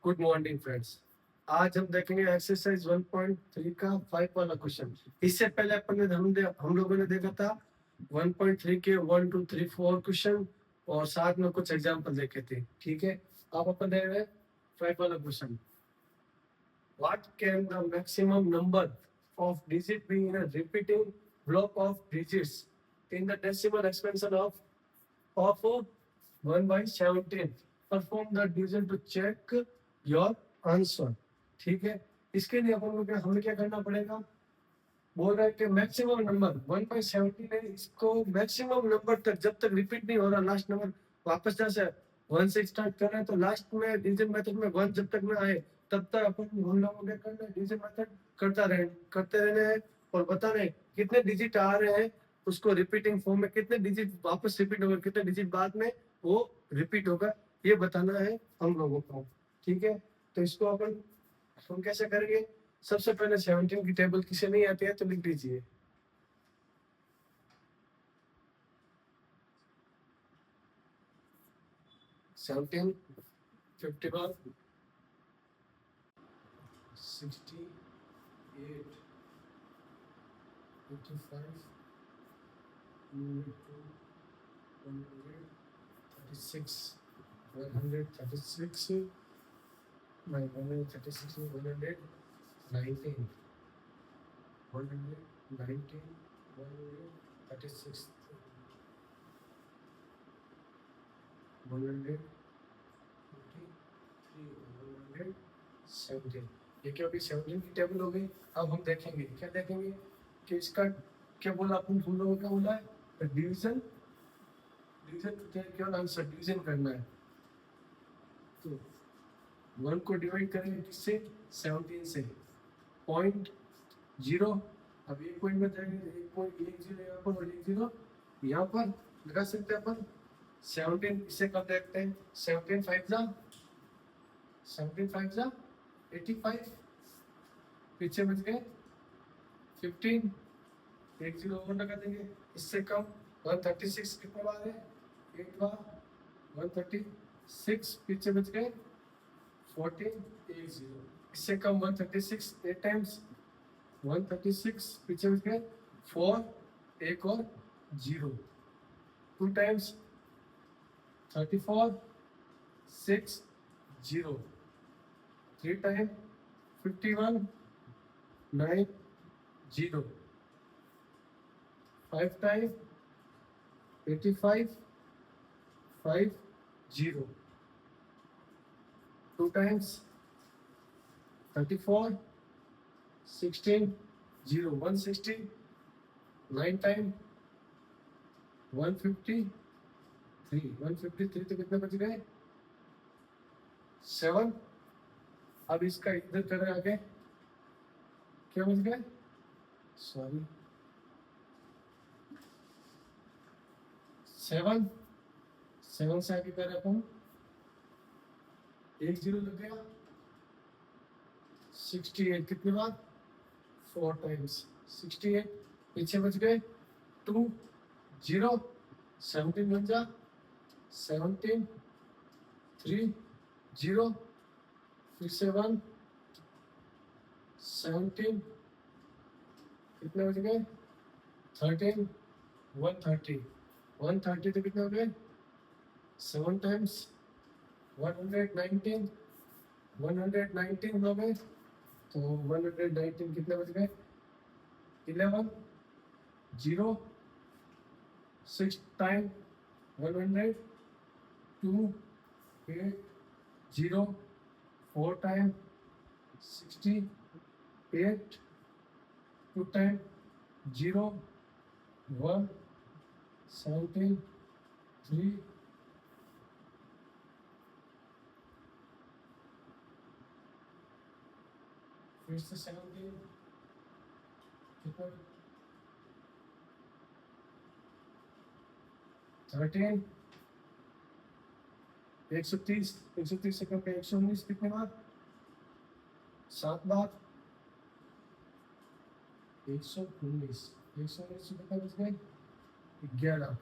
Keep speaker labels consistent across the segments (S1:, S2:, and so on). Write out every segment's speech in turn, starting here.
S1: Good morning friends. आज हम देखेंगे एक्सरसाइज 1.3 का 5 वाला क्वेश्चन। इससे पहले हम लोगों ने देखा था 1.3 के 1 2 3 4 क्वेश्चन और साथ में कुछ एग्जांपल देखे थे। ठीक है, अब अपन देख रहे हैं 5 वाला question. What can the maximum number of digit be in a repeating block of digits in the decimal expansion of 1 by 17. Perform the division to check your answer. ठीक है, इसके लिए अपन को हमें क्या करना पड़ेगा? बोल रहा है कि मैक्सिमम नंबर 1 by 17 है, इसको मैक्सिमम नंबर तक जब तक रिपीट नहीं हो रहा लास्ट नंबर वापस जैसे 1 से स्टार्ट कर रहे हैं तो लास्ट में डिवीजन मेथड में 1 जब तक ना आए तब तक अपन हम लोगों ने करना है डिवीजन मेथड करते रहने हैं और बताना है कितने डिजिट आ रहे हैं, उसको रिपीटिंग फॉर्म में कितने डिजिट वापस रिपीट होगा, कितने डिजिट बाद में वो रिपीट होगा, ये बताना है हम लोगों को। ठीक है, तो इसको अपन हम कैसे करेंगे? सबसे पहले 17 की टेबल किसे नहीं आती है तो लिख दीजिए। सेवनटीन 51 68 85 136 136 136 119 119 136 117। ये क्या होगी? 17 की टेबल हो गई। अब हम देखेंगे, क्या देखेंगे कि इसका क्या बोला अपन, हम लोगों का बोला है डिवीजन डिवीजन क्या आंसर डिवीजन करना है। तो 1 को डिवाइड करेंगे किससे? 17 से। पॉइंट 0, अब एक पॉइंट में जाएंगे, 1.10 यहाँ पर और 10 यहाँ पर लगा सकते हैं अपन। 17 इससे कम देखते हैं। 17 5 जा 85, पीछे बच गए 15, 10 और लगा देंगे। इससे कम 136 कितने बार है? 8 बार 136, पीछे बच गए 14, 10। इससे कम 136 8 टाइम्स 136, पीछे बच गए 4, एक और 0, 2 times 34 6 0, 3 time 51 9 0, 5 time 85 5 0, 2 times 34 16 0, 160, 9 time 153 तो कितने बच गए? 7। अब इसका इधर करें आगे, क्या बच गए? सॉरी 7 से आगे करें अपन, 1 0 लग गया। 68 कितने बार? 4 टाइम्स 68, पीछे बच गए 2 0, 17 बन जा 17 3 0, फिर से 1 17, कितने बच गए? 13 130 130 तो कितने हो गए? 7 टाइम्स 119 119 हो गए। तो 119 कितने बच गए? 11 0, 6 टाइम 100 2 8 0, 4 टाइम 60 8, 2 टाइम 0 1 17 3 फिर से 17 कितना? 13 130 130 से कम 119 कितने बार? 7 बार 119 119 से कितना बच गए? 11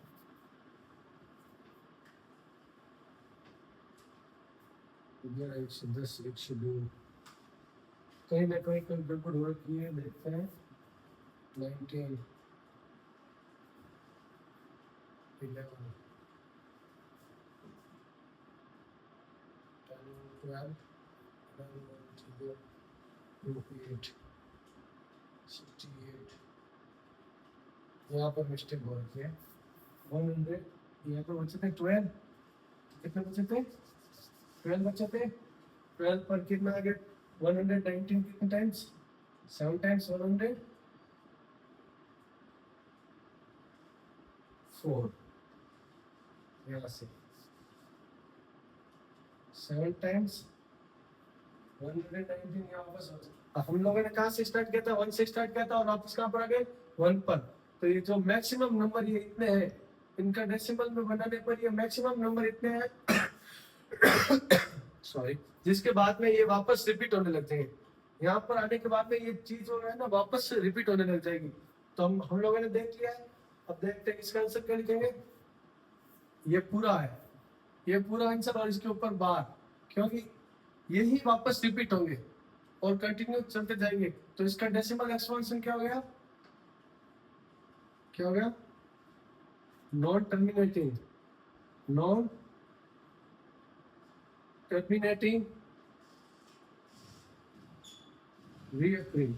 S1: 11, 110, 102 कहीं ना कहीं कोई गड़बड़ हो रही है, देखते हैं। 19, 11, 10, 12, 11, 28, 68 यहाँ पर मिस्टेक हो रही है। 100 यहाँ पर बचे थे 12, कितने बचे थे? 12 बचे थे। 12 पर कितना आ गया? 119 कितने टाइम्स? 7 टाइम्स 100, 4 यहाँ से 7 टाइम्स 119 यहाँ वापस हो जाए। हम लोगों ने कहाँ से स्टार्ट किया था? 1 से स्टार्ट किया था और वापस कहाँ पर आ गए? 1 पर। तो ये जो मैक्सिमम नंबर ये इतने हैं, इनका डेसिमल में बनाने पर ये मैक्सिमम नंबर इतने हैं सॉरी, जिसके बाद में ये वापस रिपीट होने लग जाएंगे। यहाँ पर आने के बाद में ये चीज जो है ना वापस रिपीट होने लग जाएगी। तो हम लोगों ने देख लिया है। अब देखते हैं इसका आंसर क्या लिखेंगे। ये पूरा है, ये पूरा आंसर और इसके ऊपर बार, क्योंकि यही वापस रिपीट होंगे और कंटिन्यू चलते जाएंगे। तो इसका डेसिमल एक्सपेंशन क्या हो गया? क्या हो गया? Non terminating, non terminating recurring,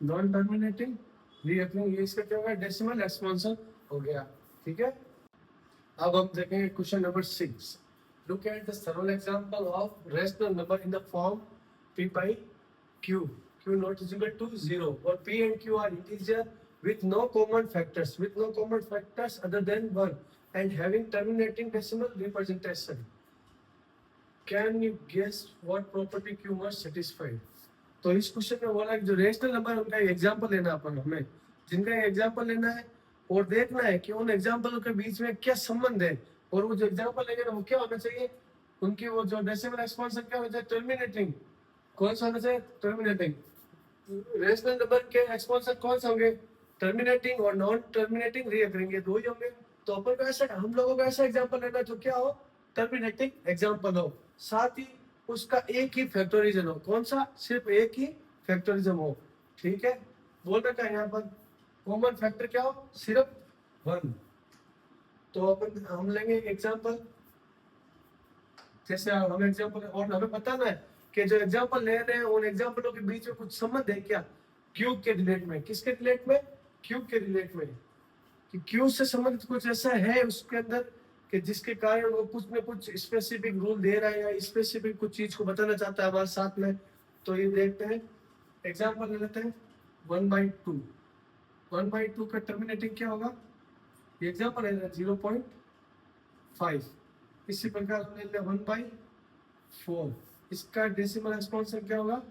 S1: non terminating recurring, ये इसका क्या हो गया? डेसिमल एक्सपेंशन हो गया। ठीक है, अब हम देखेंगे question number 6। Look at the several example of rational number in the form p by q, q not is equal to 0, or p and q are integer with no common factors other than 1 and having terminating decimal representation. Can you guess what property q must satisfy? तो इस question में बोला कि जो rational number उनका example लेना अपन हमें, जिनका एग्जांपल लेना है और देखना है कि उन एग्जांपलों के बीच में क्या संबंध है, और वो जो एग्जांपल लेंगे ना वो क्या होना चाहिए, उनकी वो जो डेसिमल एक्सपेंशन क्या होना चाहिए? टर्मिनेटिंग। कौन सा होना चाहिए? टर्मिनेटिंग। रेशनल नंबर के एक्सपेंशन कौन से होंगे? टर्मिनेटिंग और नॉन टर्मिनेटिंग रीअकरिंग, ये दो ही होंगे। तो अपन को ऐसा, हम लोगों को ऐसा एग्जांपल लेना जो क्या हो? टर्मिनेटिंग एग्जांपल हो, साथ ही उसका एक ही फैक्टोरिजन हो। कौन सा? सिर्फ एक ही फैक्टोरिजन हो। ठीक है, बोल रखा है यहाँ पर कॉमन फैक्टर क्या हो? सिर्फ 1। तो अपन हम लेंगे एग्जांपल, जैसे हम एग्जांपल, और हमें बताना है कि जो एग्जांपल ले रहे हैं उन एग्जांपलों के बीच में कुछ संबंध है क्या? क्यूब के रिलेट में। किसके रिलेट में? क्यूब के रिलेट में। कि क्यूब से संबंधित कुछ ऐसा है उसके अंदर कि जिसके कारण वो कुछ न कुछ स्पेसिफिक रूल दे रहा है या स्पेसिफिक कुछ चीज को बताना चाहता है हमारे साथ में। तो ये देखते हैं, एग्जांपल ले लेते हैं 1/2। 1/2 का टर्मिनेटिंग क्या होगा? ये एग्जांपल है 0.5। इसी प्रकार हम ले लेते हैं 1/4, इसका डेसिमल एक्सपेंशन क्या होगा?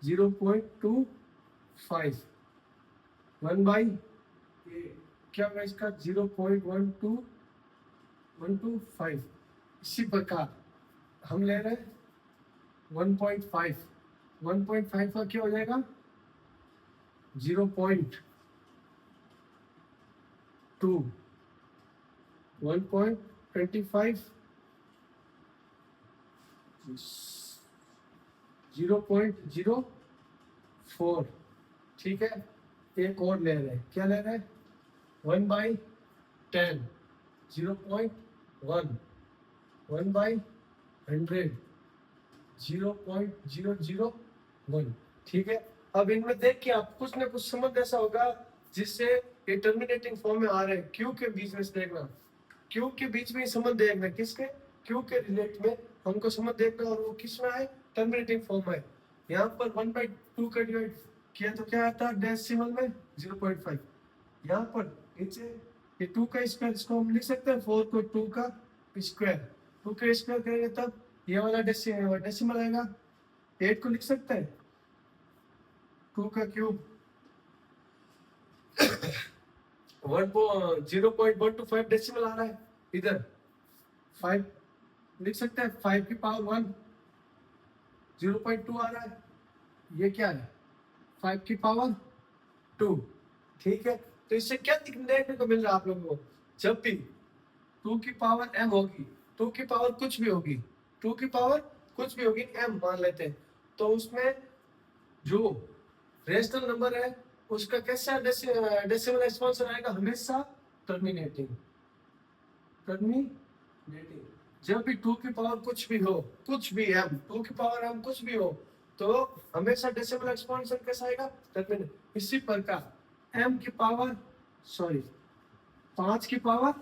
S1: 0.25। 1/8 क्या होगा इसका? 0.125। इसी प्रकार हम ले रहे हैं 1.5। 1.5 का क्या हो जाएगा? 0.2। 1.25 0.04। ठीक है, एक और ले रहे हैं, क्या ले रहे हैं? 1/10, 0.1, 1/100, 0.001। ठीक है, अब इनमें देख के आप कुछ ना कुछ संबंध ऐसा होगा जिससे ये टर्मिनेटिंग फॉर्म में आ रहे हैं। क्यू के बीच में देखना, क्यू के बीच में संबंध देखना, किसके? क्यू के रिलेट में हमको संबंध देखना, और वो किस में आए? टर्मिनेटिंग फॉर्म में। यहाँ पर 1/2 का डिवाइड किया तो क्या आता है? डेसिमल में 0.5। यहाँ पर नीचे ये 2 का स्क्वायर, इसको हम लिख सकते हैं 4 को 2 का स्क्वायर। 2 का स्क्वायर करेंगे तब ये वाला डेसिमल आएगा। 8 को लिख सकते हैं 2 का क्यूब 0.125 डेसिमल आ रहा है। इधर 5 लिख सकते हैं, 5 की पावर 1, 0.2 आ रहा है। ये क्या है? 5 की पावर 2। ठीक है, तो इससे क्या देखने को मिल रहा है आप लोगों को? जब भी 2 की पावर m होगी, 2 की पावर कुछ भी होगी, 2 की पावर कुछ भी होगी, m मान लेते हैं, तो उसमें जो रेशनल नंबर है उसका कैसा डेसिमल एक्सपांशन आएगा, हमेशा टर्मिनेटिंग, टर्मिनेटिंग। जब भी 2 की पावर कुछ भी हो, कुछ भी m, 2 की पावर m कुछ भी हो, तो हमेशा डेसिमल एक्सपांशन कैसा आएगा, टर्मिनेट। इसी प्रकार m की पावर 5 की पावर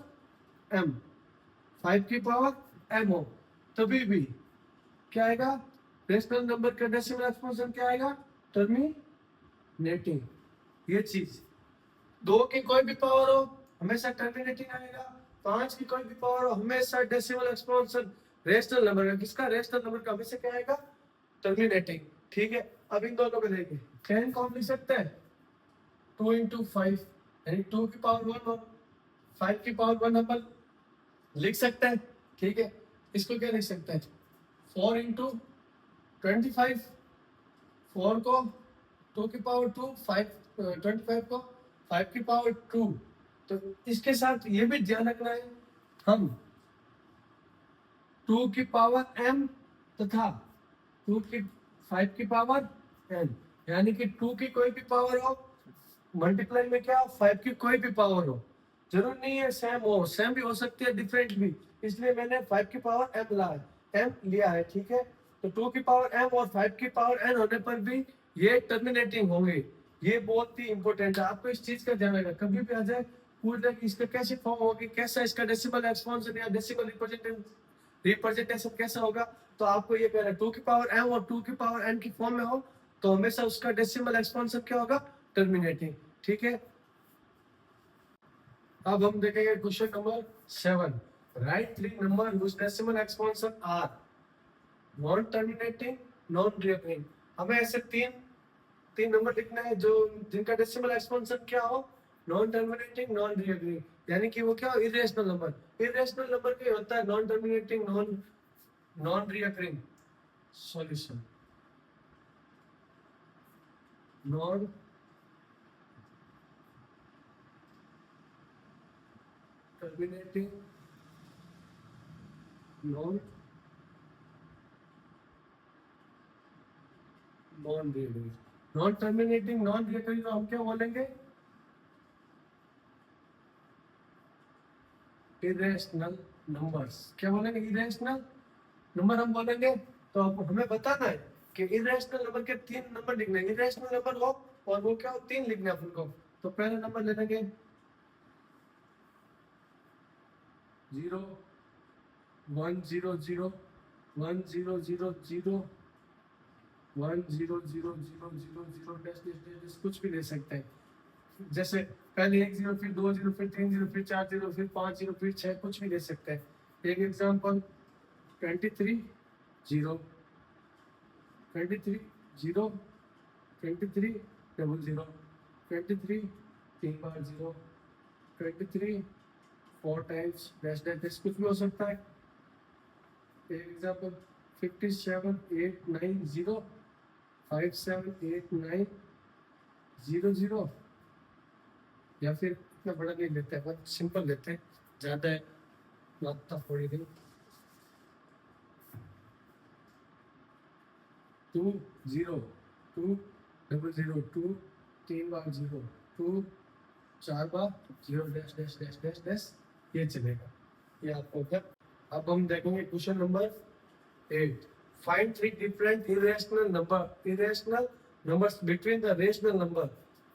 S1: m, 5 की पावर m हो, तभी भी क्या आएगा, रेशनल नंबर का डेसिमल एक्सपांशन क्या आएगा, टर्मिनेटिंग। ये चीज 2 की कोई भी पावर हो हमेशा टर्मिनेटिंग आएगा, 5 की कोई भी पावर हो हमेशा डेसिमल एक्सपांशन रेशनल नंबर का, किसका, रेशनल नंबर का, हमेशा क्या आएगा, टर्मिनेटिंग। ठीक है, अब इन दोनों को देखें, 10 को हम लिख सकते हैं 2 into 5, यानी 2 की पावर 1 और 5 की पावर 1 अपन लिख सकते हैं। ठीक है, इसको क्या लिख सकते हैं, 4 into 25, 4 को 2 की पावर 2, 25 को 5 की पावर 2। तो इसके साथ ये भी ध्यान रखना है, हम 2 की पावर m तथा 2 की 5 की पावर n, यानी कि 2 की कोई भी पावर हो मल्टीप्लाई में क्या, 5 की कोई भी पावर हो, जरूर नहीं है सेम हो, सेम भी हो सकती है, डिफरेंट भी, इसलिए मैंने 5 की पावर m लिया है। ठीक है, तो 2 की पावर m और 5 की पावर n होने पर भी ये टर्मिनेटिंग होंगे। ये बहुत ही इंपॉर्टेंट है, आपको इस चीज का ध्यान रखना, कभी भी आ जाए पूछ ले कि इसका कैसे फॉर्म होगी, कैसा इसका डेसिमल एक्सपांशन या डेसिमल रिप्रेजेंटेशन कैसा होगा, तो आपको ये कहना है 2 की पावर m और 2 की पावर n की फॉर्म में हो तो हमेशा उसका डेसिमल एक्सपांशन क्या होगा, टर्मिनेटिंग। ठीक है, अब हम देखेंगे question number 7, right 3 number whose decimal expansion are non terminating, non recurring. हमें ऐसे तीन तीन नंबर लिखना है जो जिनका डेसिमल एक्सपेंशन क्या हो, नॉन टर्मिनेटिंग, नॉन रिकरिंग, यानी कि वो क्या हो, इरेशनल नंबर। इरेशनल नंबर क्या होता है, non terminating, non non recurring. Solution, non terminating, non non recurring. Non terminating, non recurring तो हम क्या बोलेंगे, इरेशनल नंबर्स। क्या बोलेंगे, इरेशनल नंबर हम बोलेंगे। तो अब हमें बताना है कि इरेशनल नंबर के तीन नंबर लिखने हैं, इरेशनल नंबर हो और वो क्या हो, तीन लिखने हैं अपन को। तो पहला नंबर ले लेंगे 0 1 0 0 1 0 0 0 1 0 0 0 0 0 डैश डैश डैश डैश, कुछ भी ले सकते हैं। जैसे पहले 1 0, फिर 2 0, फिर 3 0, फिर 4 0, फिर 5 0, फिर 6, कुछ भी ले सकते हैं। एक एग्जांपल 23 0 23 0 23 डबल 0 23 तीन बार 0 23 4 टाइम्स डैश डैश डैश, कुछ भी हो सकता है। एग्जाम्पल 57 8 9 0 5 7 8 9 0 0, या फिर इतना बड़ा नहीं लेते हैं, बहुत सिंपल लेते हैं, ज़्यादा मात्रा थोड़ी नहीं। 2 0 2 डबल 0 2 तीन बार 0 2 चार बार 0 dash dash dash dash dash, ये चलेगा, ये आपको क्या। अब हम देखेंगे question number 8, find three different irrational numbers between the rational number.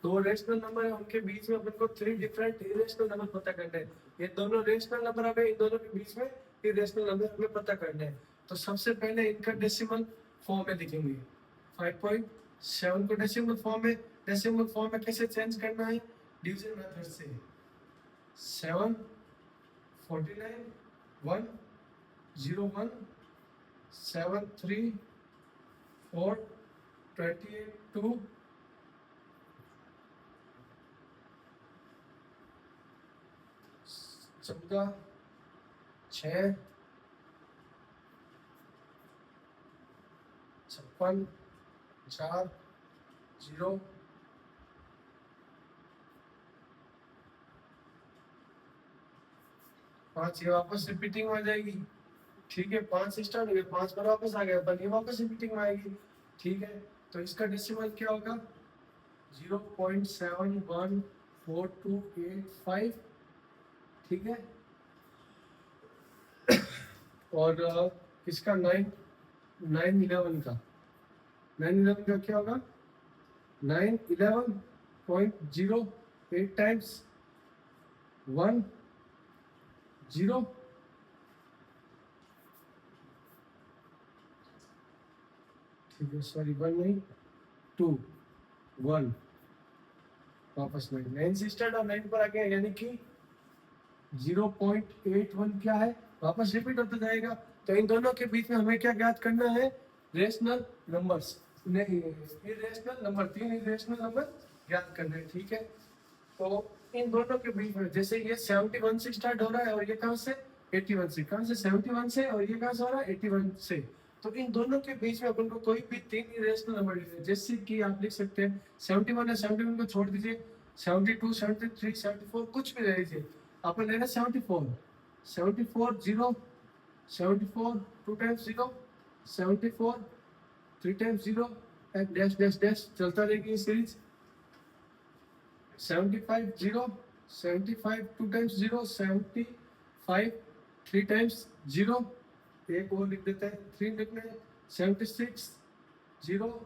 S1: दो रेशनल नंबर है, उनके बीच में अपन को थ्री डिफरेंट इरेशनल नंबर पता करने हैं। ये दोनों रेशनल नंबर हमें, इन दोनों के बीच में इरेशनल नंबर हमें पता करने हैं। तो सबसे पहले इनका डेसिमल फॉर्म में लिखेंगे, 5.7 को डेसिमल फॉर्म में कैसे चेंज करना है, डिवीजन मेथड से। 7 49 1 0 1 7 3 4 28 2 14 6 56 4 0 5 5 ये वापस रिपीटिंग में आ जाएगी, ठीक है। 5 से स्टार्ट हो गया, 5 पर वापस आ गया, पर ये वापस रिपीटिंग में आएगी, ठीक है। तो इसका डेसिमल क्या होगा, 0.714285, ठीक है। और इसका 911 का 911 का क्या होगा, 911.08 टाइम्स 1 0, ठीक है, सॉरी 1 नहीं 2 1, वापस 9 से स्टार्ट और 9 पर आ गया, यानी कि 0.81 क्या है, वापस रिपीट होता जाएगा। तो इन दोनों के बीच में हमें क्या ज्ञात करना है, रेशनल नंबर्स, नहीं इरेशनल नंबर, 3 इरेशनल नंबर ज्ञात करना है, ठीक है। तो इन दोनों के बीच में जैसे ये 71 से स्टार्ट हो रहा है और ये कहाँ से 81 से, कहाँ से 71 से, और ये कहाँ से हो रहा है 81 से। तो इन दोनों के बीच में अपन को कोई भी 3 इरेशनल नंबर लेना है, जैसे कि आप लिख सकते हैं 71 है, 71 को छोड़ दीजिए, 72 73 74 कुछ भी ले लीजिए, अपन लेना 74 74 0 74 2 times 0 74 3 times 0 dash dash dash चलता रहेगी सीरीज। 75 0 75 2 टाइम्स 0 75 3 टाइम्स 0, एक और लिख देते हैं 3 लिखना है, 76 0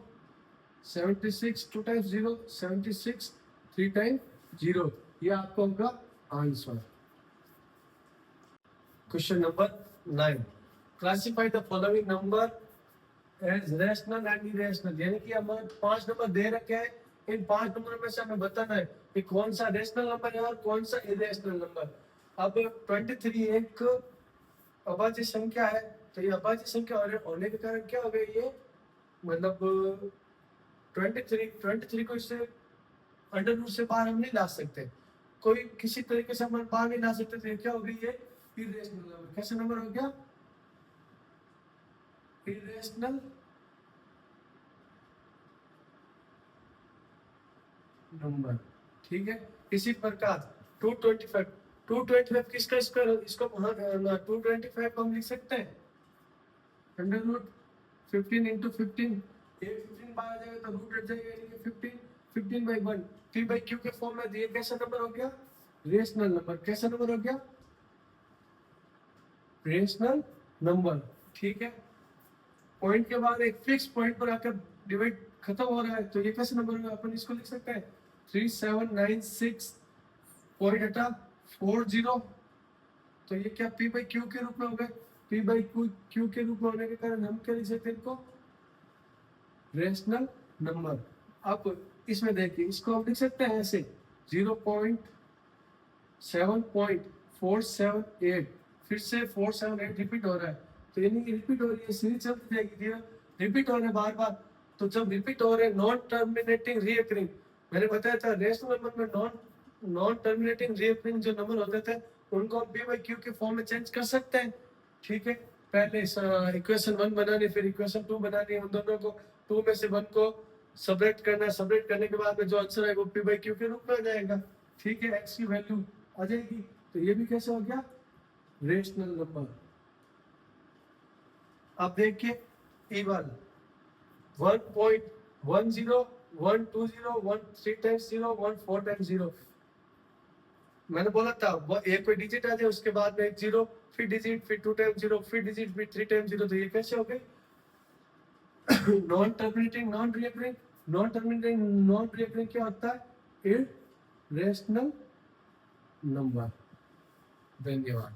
S1: 76 2 टाइम्स 0 76 3 टाइम्स 0, ये आपको होगा answer. Question number 9, classify the following number as rational and irrational, यानी कि हमें 5 नंबर दे रखे हैं, इन 5 नंबरों में से हमें बताना है कि कौन सा रेशनल नंबर है और कौन सा इरेशनल नंबर। अब 23 एक अभाज्य संख्या है, तो ये अभाज्य संख्या होने के कारण क्या हो गया, ये मतलब 23 को इससे अंडर रूट से बाहर हम नहीं ला सकते, कोई किसी तरीके से हम बाहर नहीं ला सकते, तो ये क्या हो गई, ये इरेशनल नंबर। कैसा नंबर हो गया, इरेशनल नंबर, ठीक है। इसी प्रकार 225 किसका स्क्वायर, इसको 225 को हम लिख सकते हैं अंडर रूट 15 इंटू 15, ये 15 बाहर आ जाएगा तो रूट हट जाएगा, यानी कि 15 15/1 p बाई q के फॉर्म में दिए, कैसा नंबर हो गया, रेशनल नंबर। कैसा नंबर हो गया, रेशनल नंबर, ठीक है। पॉइंट के बाद एक फिक्स पॉइंट पर आकर डिवाइड खत्म हो रहा है, तो ये कैसे नंबर में अपन इसको लिख सकते हैं 3796 पॉइंट हटा 40, तो ये क्या p बाई q के रूप में हो गए, p बाई q के रूप में होने के कारण हम क्या लिख सकते हैं इनको, रेशनल नंबर। अब इसमें देखिए, इसको हम लिख सकते हैं ऐसे 0.7.478, फिर से 478 रिपीट हो रहा है, तो यानी कि रिपीट हो रही है, सीरीज चलती जाएगी, रिपीट हो रहे हैं बार बार। तो जब रिपीट हो रहे हैं नॉन टर्मिनेटिंग रीअकरिंग, मैंने बताया था रेशनल नंबर में नॉन टर्मिनेटिंग रीअकरिंग जो नंबर होते थे उनको हम p बाई q के फॉर्म में चेंज कर सकते हैं, ठीक है। पहले इक्वेशन 1 बनानी, फिर इक्वेशन 2 बनानी, उन दोनों को 2 में से 1 को सबट्रैक्ट करना है, सबट्रैक्ट करने के बाद में जो आंसर आएगा वो p बाई q के रूप में आ जाएगा, ठीक है, x की वैल्यू आ जाएगी। तो ये भी कैसे हो गया, रेशनल नंबर। अब देखिए E1 1.10 120 1 3 टाइम्स 0 1 4 टाइम्स 0, मैंने बोला था वो एक कोई डिजिट आ जाए उसके बाद में एक 0, फिर डिजिट, फिर 2 टाइम्स 0, फिर डिजिट, फिर 3 टाइम्स 0, तो ये कैसे हो गई, non terminating non recurring. Non terminating non recurring क्या होता है, इरेशनल नंबर। धन्यवाद।